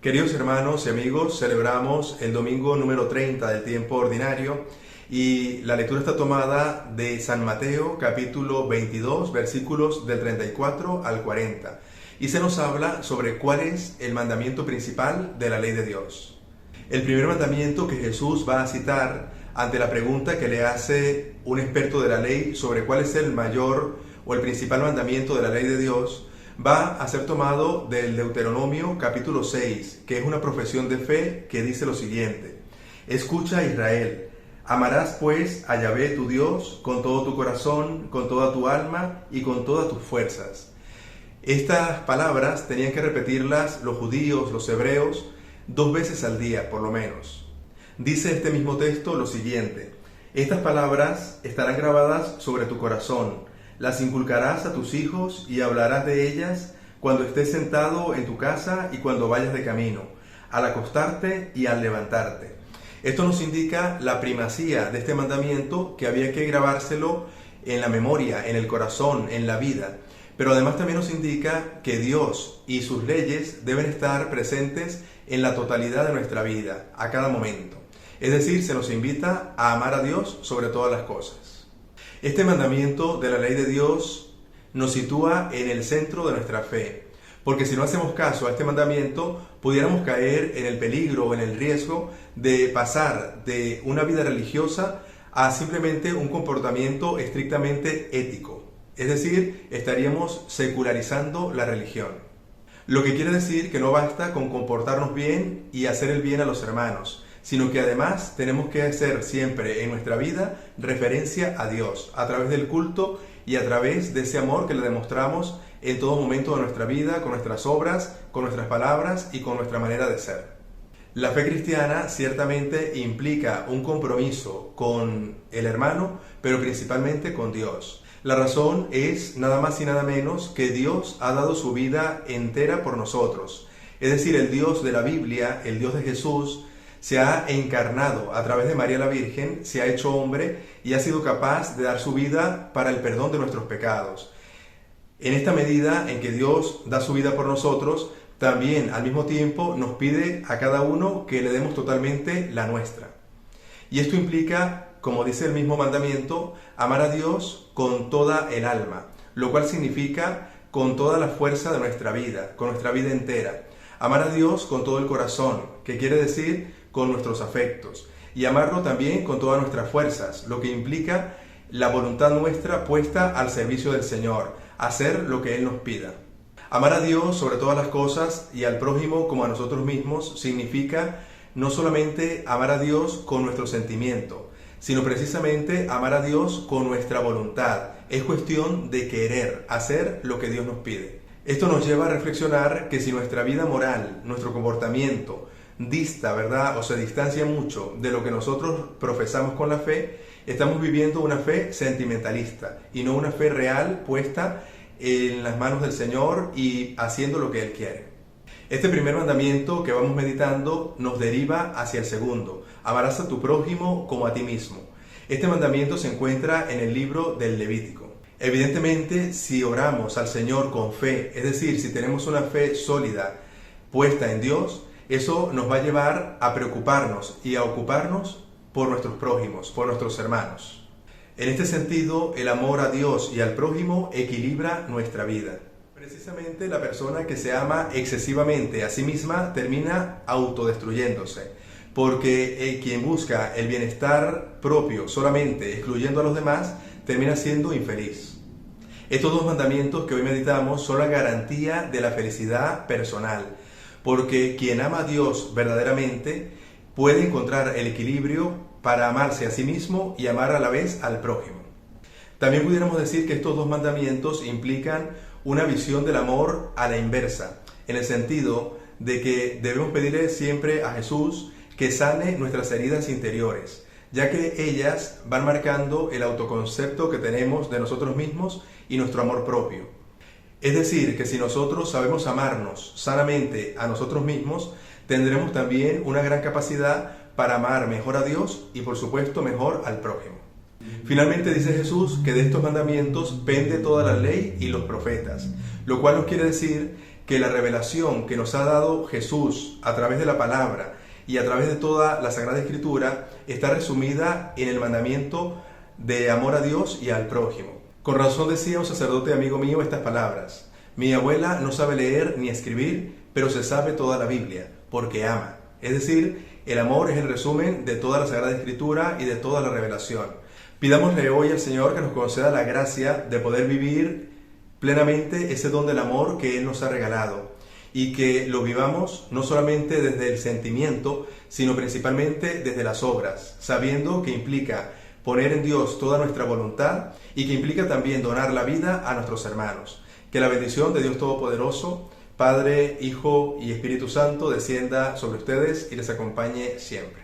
Queridos hermanos y amigos, celebramos el domingo número 30 del tiempo ordinario y la lectura está tomada de San Mateo capítulo 22 versículos del 34 al 40 y se nos habla sobre cuál es el mandamiento principal de la ley de Dios. El primer mandamiento que Jesús va a citar ante la pregunta que le hace un experto de la ley sobre cuál es el mayor o el principal mandamiento de la ley de Dios va a ser tomado del Deuteronomio capítulo 6, que es una profesión de fe que dice lo siguiente: Escucha, Israel, amarás pues a Yahvé tu Dios con todo tu corazón, con toda tu alma y con todas tus fuerzas. Estas palabras tenían que repetirlas los judíos, los hebreos, 2 veces al día por lo menos. Dice este mismo texto lo siguiente: estas palabras estarán grabadas sobre tu corazón, las inculcarás a tus hijos y hablarás de ellas cuando estés sentado en tu casa y cuando vayas de camino, al acostarte y al levantarte. Esto nos indica la primacía de este mandamiento, que había que grabárselo en la memoria, en el corazón, en la vida. Pero además también nos indica que Dios y sus leyes deben estar presentes en la totalidad de nuestra vida, a cada momento. Es decir, se nos invita a amar a Dios sobre todas las cosas. Este mandamiento de la ley de Dios nos sitúa en el centro de nuestra fe, porque si no hacemos caso a este mandamiento, pudiéramos caer en el peligro o en el riesgo de pasar de una vida religiosa a simplemente un comportamiento estrictamente ético. Es decir, estaríamos secularizando la religión. Lo que quiere decir que no basta con comportarnos bien y hacer el bien a los hermanos, sino que además tenemos que hacer siempre en nuestra vida referencia a Dios, a través del culto y a través de ese amor que le demostramos en todo momento de nuestra vida, con nuestras obras, con nuestras palabras y con nuestra manera de ser. La fe cristiana ciertamente implica un compromiso con el hermano, pero principalmente con Dios. La razón es nada más y nada menos que Dios ha dado su vida entera por nosotros. Es decir, el Dios de la Biblia, el Dios de Jesús, se ha encarnado a través de María la Virgen, se ha hecho hombre y ha sido capaz de dar su vida para el perdón de nuestros pecados. En esta medida en que Dios da su vida por nosotros, también al mismo tiempo nos pide a cada uno que le demos totalmente la nuestra. Y esto implica, como dice el mismo mandamiento, amar a Dios con toda el alma, lo cual significa con toda la fuerza de nuestra vida, con nuestra vida entera. Amar a Dios con todo el corazón, que quiere decir con nuestros afectos, y amarlo también con todas nuestras fuerzas, lo que implica la voluntad nuestra puesta al servicio del Señor, hacer lo que Él nos pida. Amar a Dios sobre todas las cosas y al prójimo como a nosotros mismos significa no solamente amar a Dios con nuestro sentimiento, sino precisamente amar a Dios con nuestra voluntad. Es cuestión de querer hacer lo que Dios nos pide. Esto nos lleva a reflexionar que si nuestra vida moral, nuestro comportamiento, dista, ¿verdad?, o se distancia mucho de lo que nosotros profesamos con la fe, estamos viviendo una fe sentimentalista y no una fe real puesta en las manos del Señor y haciendo lo que Él quiere. Este primer mandamiento que vamos meditando nos deriva hacia el segundo: amarás a tu prójimo como a ti mismo. Este mandamiento se encuentra en el libro del Levítico. Evidentemente, si oramos al Señor con fe, es decir, si tenemos una fe sólida puesta en Dios, eso nos va a llevar a preocuparnos y a ocuparnos por nuestros prójimos, por nuestros hermanos. En este sentido, el amor a Dios y al prójimo equilibra nuestra vida. Precisamente la persona que se ama excesivamente a sí misma termina autodestruyéndose, porque quien busca el bienestar propio solamente excluyendo a los demás termina siendo infeliz. Estos 2 mandamientos que hoy meditamos son la garantía de la felicidad personal, porque quien ama a Dios verdaderamente puede encontrar el equilibrio para amarse a sí mismo y amar a la vez al prójimo. También pudiéramos decir que estos 2 mandamientos implican una visión del amor a la inversa, en el sentido de que debemos pedirle siempre a Jesús que sane nuestras heridas interiores, ya que ellas van marcando el autoconcepto que tenemos de nosotros mismos y nuestro amor propio. Es decir, que si nosotros sabemos amarnos sanamente a nosotros mismos, tendremos también una gran capacidad para amar mejor a Dios y, por supuesto, mejor al prójimo. Finalmente dice Jesús que de estos mandamientos pende toda la ley y los profetas, lo cual nos quiere decir que la revelación que nos ha dado Jesús a través de la palabra y a través de toda la Sagrada Escritura está resumida en el mandamiento de amor a Dios y al prójimo. Con razón decía un sacerdote amigo mío estas palabras: mi abuela no sabe leer ni escribir, pero se sabe toda la Biblia, porque ama. Es decir, el amor es el resumen de toda la Sagrada Escritura y de toda la revelación. Pidámosle hoy al Señor que nos conceda la gracia de poder vivir plenamente ese don del amor que Él nos ha regalado, y que lo vivamos no solamente desde el sentimiento, sino principalmente desde las obras, sabiendo que implica poner en Dios toda nuestra voluntad y que implica también donar la vida a nuestros hermanos. Que la bendición de Dios Todopoderoso, Padre, Hijo y Espíritu Santo, descienda sobre ustedes y les acompañe siempre.